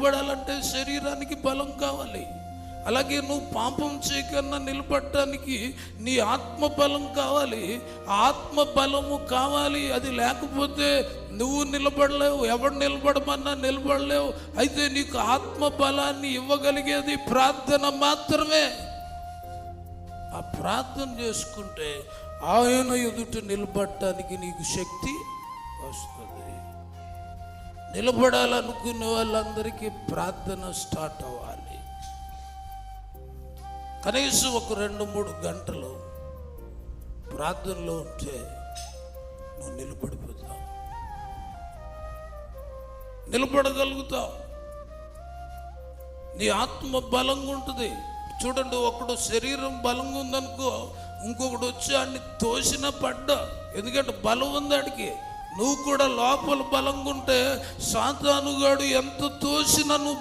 నిలబడాలంటే శరీరానికి బలం కావాలి. అలాగే నువ్వు పాపం చేయకన్నా నిలబడటానికి నీ ఆత్మ బలం కావాలి, ఆత్మ బలము కావాలి. అది లేకపోతే నువ్వు నిలబడలేవు, ఎవడు నిలబడమన్నా నిలబడలేవు. అయితే నీకు ఆత్మ బలాన్ని ఇవ్వగలిగేది ప్రార్థన మాత్రమే. ఆ ప్రార్థన చేసుకుంటే ఆయన ఎదుట నిలబడటానికి నీకు శక్తి వస్తుంది. నిలబడాలనుకునే వాళ్ళందరికీ ప్రార్థన స్టార్ట్ అవ్వాలి. కనీసం ఒక 2-3 గంటలు ప్రార్థనలో ఉంటే నువ్వు నిలబడిపోతావు, నిలబడగలుగుతావు. నీ ఆత్మ బలంగా ఉంటుంది. చూడండి, ఒకడు శరీరం బలంగా ఉందనుకో, ఇంకొకడు వచ్చి అన్ని తోసిన పడ్డా, ఎందుకంటే బలం ఉంది ఆడికి. నువ్వు కూడా లోపల బలంగా ఉంటే సాతానుగాడు ఎంత తోసినా నువ్వు